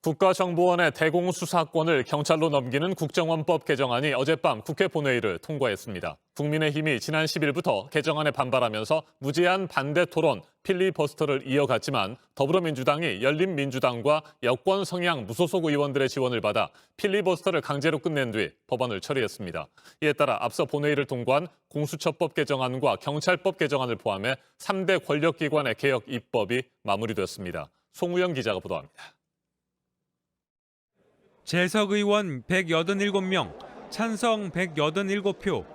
국가정보원의 대공수사권을 경찰로 넘기는 국정원법 개정안이 어젯밤 국회 본회의를 통과했습니다. 국민의힘이 지난 10일부터 개정안에 반발하면서 무제한 반대 토론, 필리버스터를 이어갔지만 더불어민주당이 열린민주당과 여권 성향 무소속 의원들의 지원을 받아 필리버스터를 강제로 끝낸 뒤 법안을 처리했습니다. 이에 따라 앞서 본회의를 통과한 공수처법 개정안과 경찰법 개정안을 포함해 3대 권력기관의 개혁 입법이 마무리됐습니다. 송우영 기자가 보도합니다. 재석 의원 187명, 찬성 187표.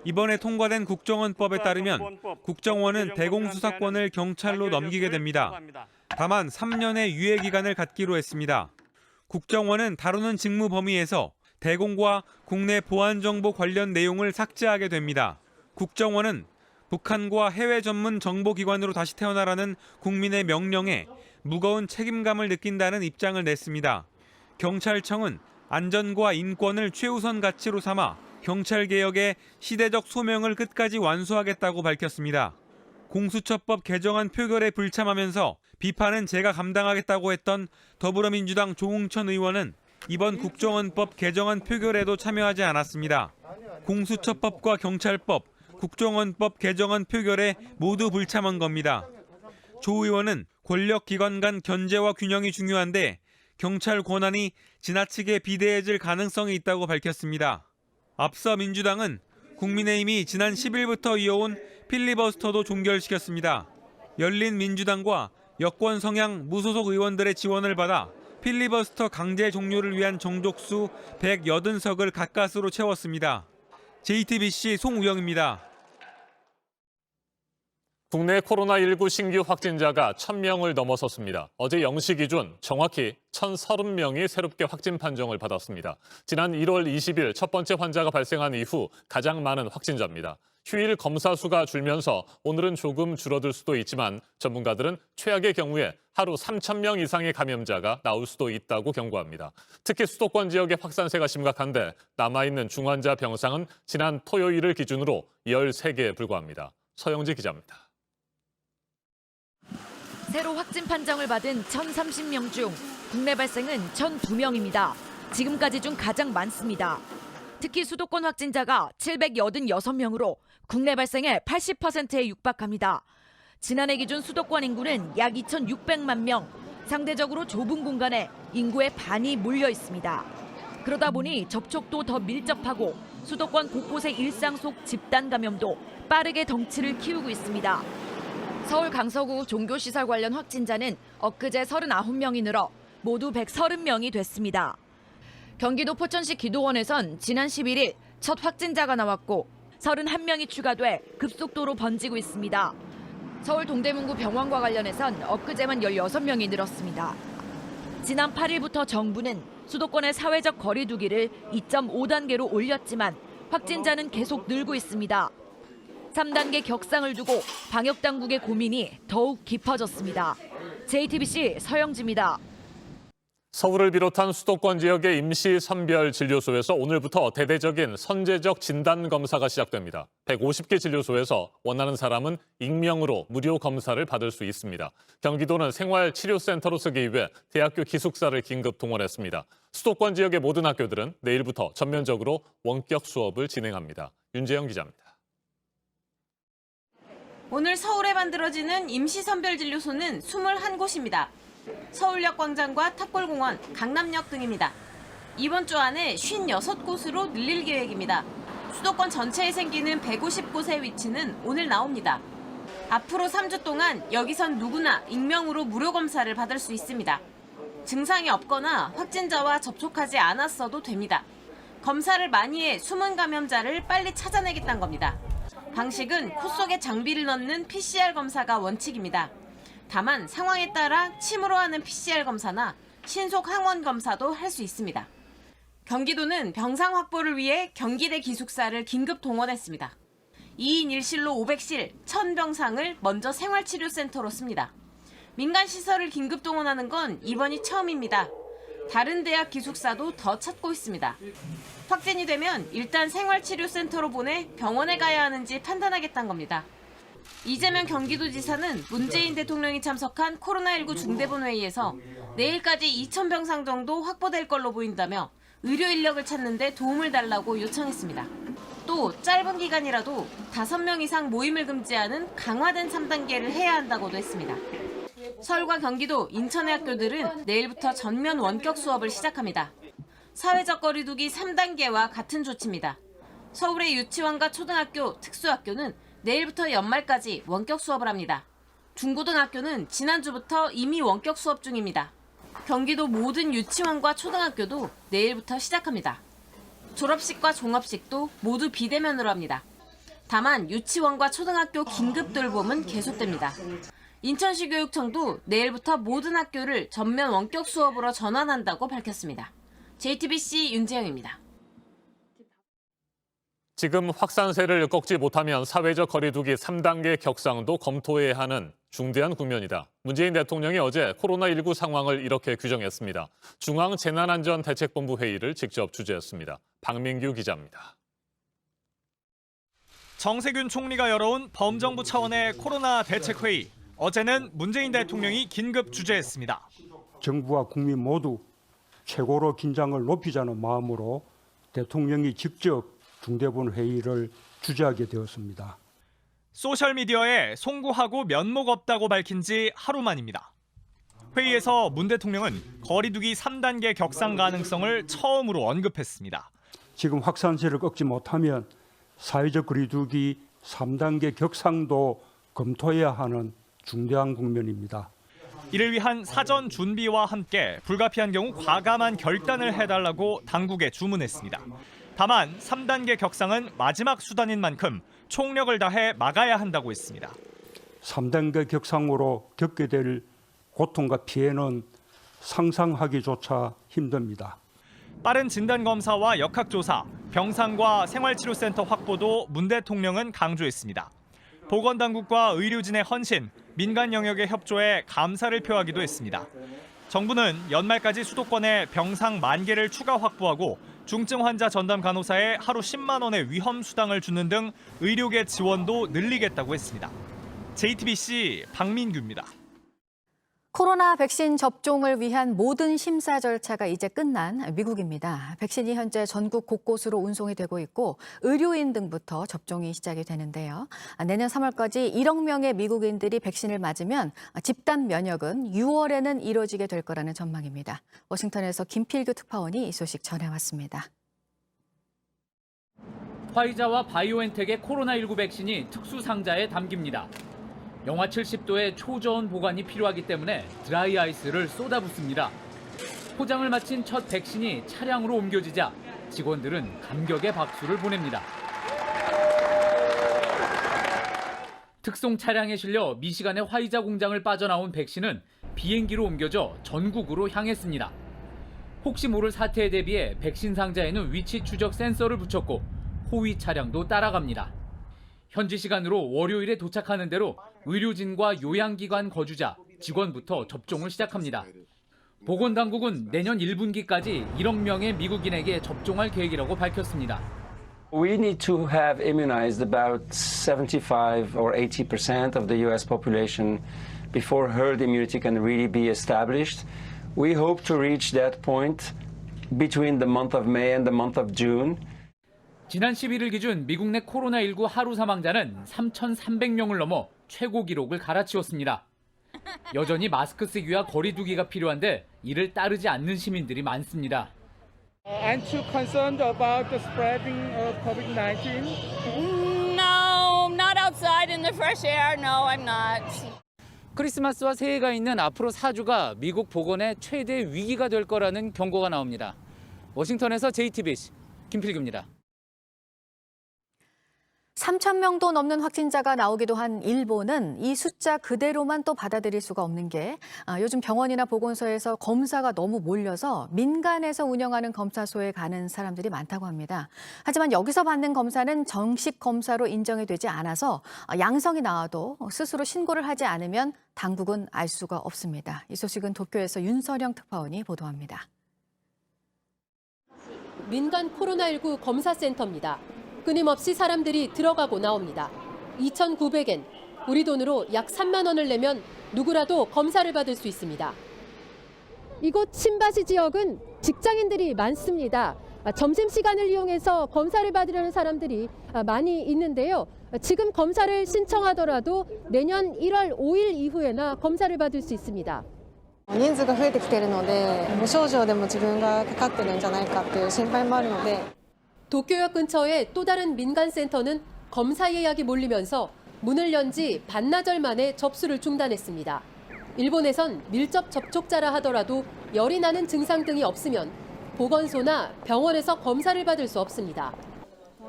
이번에 통과된 국정원법에 따르면 국정원은 대공수사권을 경찰로 넘기게 됩니다. 다만 3년의 유예 기간을 갖기로 했습니다. 국정원은 다루는 직무 범위에서 대공과 국내 보안 정보 관련 내용을 삭제하게 됩니다. 국정원은 북한과 해외 전문 정보기관으로 다시 태어나라는 국민의 명령에 무거운 책임감을 느낀다는 입장을 냈습니다. 경찰청은 안전과 인권을 최우선 가치로 삼아 경찰개혁의 시대적 소명을 끝까지 완수하겠다고 밝혔습니다. 공수처법 개정안 표결에 불참하면서 비판은 제가 감당하겠다고 했던 더불어민주당 조웅천 의원은 이번 국정원법 개정안 표결에도 참여하지 않았습니다. 공수처법과 경찰법, 국정원법 개정안 표결에 모두 불참한 겁니다. 조 의원은 권력기관 간 견제와 균형이 중요한데 경찰 권한이 지나치게 비대해질 가능성이 있다고 밝혔습니다. 앞서 민주당은 국민의힘이 지난 10일부터 이어온 필리버스터도 종결시켰습니다. 열린민주당과 여권 성향 무소속 의원들의 지원을 받아 필리버스터 강제 종료를 위한 정족수 180석을 가까스로 채웠습니다. JTBC 송우영입니다. 국내 코로나19 신규 확진자가 1,000명을 넘어섰습니다. 어제 0시 기준 정확히 1,030명이 새롭게 확진 판정을 받았습니다. 지난 1월 20일 첫 번째 환자가 발생한 이후 가장 많은 확진자입니다. 휴일 검사 수가 줄면서 오늘은 조금 줄어들 수도 있지만 전문가들은 최악의 경우에 하루 3,000명 이상의 감염자가 나올 수도 있다고 경고합니다. 특히 수도권 지역의 확산세가 심각한데 남아있는 중환자 병상은 지난 토요일을 기준으로 13개에 불과합니다. 서영지 기자입니다. 새로 확진 판정을 받은 1,030명 중 국내 발생은 1,002명입니다. 지금까지 중 가장 많습니다. 특히 수도권 확진자가 786명으로 국내 발생의 80%에 육박합니다. 지난해 기준 수도권 인구는 약 2,600만 명, 상대적으로 좁은 공간에 인구의 반이 몰려 있습니다. 그러다 보니 접촉도 더 밀접하고 수도권 곳곳의 일상 속 집단 감염도 빠르게 덩치를 키우고 있습니다. 서울 강서구 종교시설 관련 확진자는 엊그제 39명이 늘어 모두 130명이 됐습니다. 경기도 포천시 기도원에선 지난 11일 첫 확진자가 나왔고 31명이 추가돼 급속도로 번지고 있습니다. 서울 동대문구 병원과 관련해선 엊그제만 16명이 늘었습니다. 지난 8일부터 정부는 수도권의 사회적 거리 두기를 2.5단계로 올렸지만 확진자는 계속 늘고 있습니다. 3단계 격상을 두고 방역당국의 고민이 더욱 깊어졌습니다. JTBC 서영지입니다. 서울을 비롯한 수도권 지역의 임시선별진료소에서 오늘부터 대대적인 선제적 진단검사가 시작됩니다. 150개 진료소에서 원하는 사람은 익명으로 무료 검사를 받을 수 있습니다. 경기도는 생활치료센터로 쓰기 위해 대학교 기숙사를 긴급 동원했습니다. 수도권 지역의 모든 학교들은 내일부터 전면적으로 원격 수업을 진행합니다. 윤재영 기자입니다. 오늘 서울에 만들어지는 임시선별진료소는 21곳입니다. 서울역 광장과 탑골공원, 강남역 등입니다. 이번 주 안에 56곳으로 늘릴 계획입니다. 수도권 전체에 생기는 150곳의 위치는 오늘 나옵니다. 앞으로 3주 동안 여기선 누구나 익명으로 무료 검사를 받을 수 있습니다. 증상이 없거나 확진자와 접촉하지 않았어도 됩니다. 검사를 많이 해 숨은 감염자를 빨리 찾아내겠다는 겁니다. 방식은 코 속에 장비를 넣는 PCR 검사가 원칙입니다. 다만 상황에 따라 침으로 하는 PCR 검사나 신속 항원 검사도 할 수 있습니다. 경기도는 병상 확보를 위해 경기대 기숙사를 긴급 동원했습니다. 2인 1실로 500실, 1000병상을 먼저 생활치료센터로 씁니다. 민간 시설을 긴급 동원하는 건 이번이 처음입니다. 다른 대학 기숙사도 더 찾고 있습니다. 확진이 되면 일단 생활치료센터로 보내 병원에 가야 하는지 판단하겠다는 겁니다. 이재명 경기도지사는 문재인 대통령이 참석한 코로나19 중대본회의에서 내일까지 2,000병상 정도 확보될 걸로 보인다며 의료 인력을 찾는 데 도움을 달라고 요청했습니다. 또 짧은 기간이라도 5명 이상 모임을 금지하는 강화된 3단계를 해야 한다고도 했습니다. 서울과 경기도, 인천의 학교들은 내일부터 전면 원격 수업을 시작합니다. 사회적 거리두기 3단계와 같은 조치입니다. 서울의 유치원과 초등학교, 특수학교는 내일부터 연말까지 원격 수업을 합니다. 중고등학교는 지난주부터 이미 원격 수업 중입니다. 경기도 모든 유치원과 초등학교도 내일부터 시작합니다. 졸업식과 종업식도 모두 비대면으로 합니다. 다만 유치원과 초등학교 긴급 돌봄은 계속됩니다. 인천시 교육청도 내일부터 모든 학교를 전면 원격 수업으로 전환한다고 밝혔습니다. JTBC 윤재영입니다. 지금 확산세를 꺾지 못하면 사회적 거리두기 3단계 격상도 검토해야 하는 중대한 국면이다. 문재인 대통령이 어제 코로나19 상황을 이렇게 규정했습니다. 중앙재난안전대책본부 회의를 직접 주재했습니다. 박민규 기자입니다. 정세균 총리가 열어온 범정부 차원의 코로나 대책회의. 어제는 문재인 대통령이 긴급 주재했습니다. 정부와 국민 모두 최고로 긴장을 높이자는 마음으로 대통령이 직접 중대본 회의를 주재하게 되었습니다. 소셜미디어에 송구하고 면목 없다고 밝힌 지 하루 만입니다. 회의에서 문 대통령은 거리두기 3단계 격상 가능성을 처음으로 언급했습니다. 지금 확산세를 꺾지 못하면 사회적 거리두기 3단계 격상도 검토해야 하는 중대한 국면입니다. 이를 위한 사전 준비와 함께 불가피한 경우 과감한 결단을 해달라고 당국에 주문했습니다. 다만 3단계 격상은 마지막 수단인 만큼 총력을 다해 막아야 한다고 했습니다. 3단계 격상으로 겪게 될 고통과 피해는 상상하기조차 힘듭니다. 빠른 진단검사와 역학조사, 병상과 생활치료센터 확보도 문 대통령은 강조했습니다. 보건당국과 의료진의 헌신, 민간 영역의 협조에 감사를 표하기도 했습니다. 정부는 연말까지 수도권에 병상 10,000개를 추가 확보하고 중증 환자 전담 간호사에 하루 10만 원의 위험 수당을 주는 등 의료계 지원도 늘리겠다고 했습니다. JTBC 박민규입니다. 코로나 백신 접종을 위한 모든 심사 절차가 이제 끝난 미국입니다. 백신이 현재 전국 곳곳으로 운송이 되고 있고 의료인 등부터 접종이 시작이 되는데요. 내년 3월까지 1억 명의 미국인들이 백신을 맞으면 집단 면역은 6월에는 이루어지게 될 거라는 전망입니다. 워싱턴에서 김필규 특파원이 이 소식 전해왔습니다. 화이자와 바이오엔텍의 코로나19 백신이 특수 상자에 담깁니다. 영하 70도의 초저온 보관이 필요하기 때문에 드라이 아이스를 쏟아붓습니다. 포장을 마친 첫 백신이 차량으로 옮겨지자 직원들은 감격의 박수를 보냅니다. 특송 차량에 실려 미시간의 화이자 공장을 빠져나온 백신은 비행기로 옮겨져 전국으로 향했습니다. 혹시 모를 사태에 대비해 백신 상자에는 위치 추적 센서를 붙였고 호위 차량도 따라갑니다. 현지 시간으로 월요일에 도착하는 대로 의료진과 요양기관 거주자, 직원부터 접종을 시작합니다. 보건당국은 내년 1분기까지 1억 명의 미국인에게 접종할 계획이라고 밝혔습니다. We need to have immunized about 75 or 80% of the US population before herd immunity can really be established. We hope to reach that point between the month of May and the month of June. 지난 11일 기준 미국 내 코로나19 하루 사망자는 3,300명을 넘어 최고 기록을 갈아치웠습니다. 여전히 마스크 쓰기와 거리 두기가 필요한데 이를 따르지 않는 시민들이 많습니다. I'm too concerned about the spreading of COVID-19. No, not outside in the fresh air. No, I'm not. 크리스마스와 새해가 있는 앞으로 4주가 미국 보건의 최대 위기가 될 거라는 경고가 나옵니다. 워싱턴에서 JTBC 김필규입니다. 3,000명도 넘는 확진자가 나오기도 한 일본은 이 숫자 그대로만 또 받아들일 수가 없는 게 요즘 병원이나 보건소에서 검사가 너무 몰려서 민간에서 운영하는 검사소에 가는 사람들이 많다고 합니다. 하지만 여기서 받는 검사는 정식 검사로 인정이 되지 않아서 양성이 나와도 스스로 신고를 하지 않으면 당국은 알 수가 없습니다. 이 소식은 도쿄에서 윤서령 특파원이 보도합니다. 민간 코로나19 검사센터입니다. 끊임없이 사람들이 들어가고 나옵니다. 2,900엔, 우리 돈으로 약 3만 원을 내면 누구라도 검사를 받을 수 있습니다. 이곳 신바시 지역은 직장인들이 많습니다. 점심시간을 이용해서 검사를 받으려는 사람들이 많이 있는데요. 지금 검사를 신청하더라도 내년 1월 5일 이후에나 검사를 받을 수 있습니다. 人数が増えてきているので、無症状でも自分がかかってるんじゃないかっていう心配もあるので。 도쿄역 근처의 또 다른 민간센터는 검사 예약이 몰리면서 문을 연 지 반나절 만에 접수를 중단했습니다. 일본에선 밀접 접촉자라 하더라도 열이 나는 증상 등이 없으면 보건소나 병원에서 검사를 받을 수 없습니다.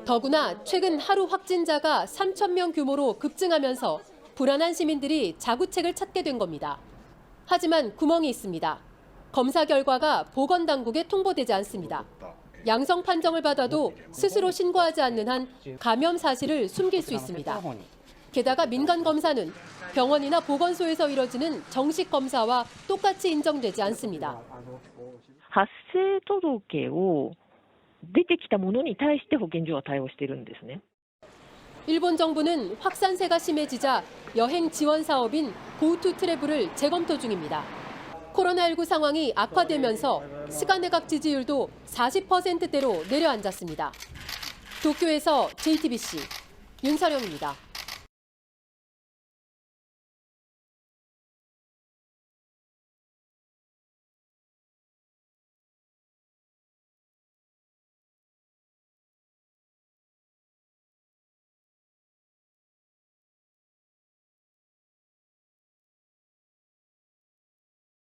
더구나 최근 하루 확진자가 3,000명 규모로 급증하면서 불안한 시민들이 자구책을 찾게 된 겁니다. 하지만 구멍이 있습니다. 검사 결과가 보건당국에 통보되지 않습니다. 양성 판정을 받아도 스스로 신고하지 않는 한 감염 사실을 숨길 수 있습니다. 게다가 민간 검사는 병원이나 보건소에서 이뤄지는 정식 검사와 똑같이 인정되지 않습니다. 発生届を出てきたものに対して保健所は対応しているんですね。 일본 정부는 확산세가 심해지자 여행 지원 사업인 고투 트래블을 재검토 중입니다. 코로나19 상황이 악화되면서 스가네각 지지율도 40%대로 내려앉았습니다. 도쿄에서 JTBC 윤서령입니다.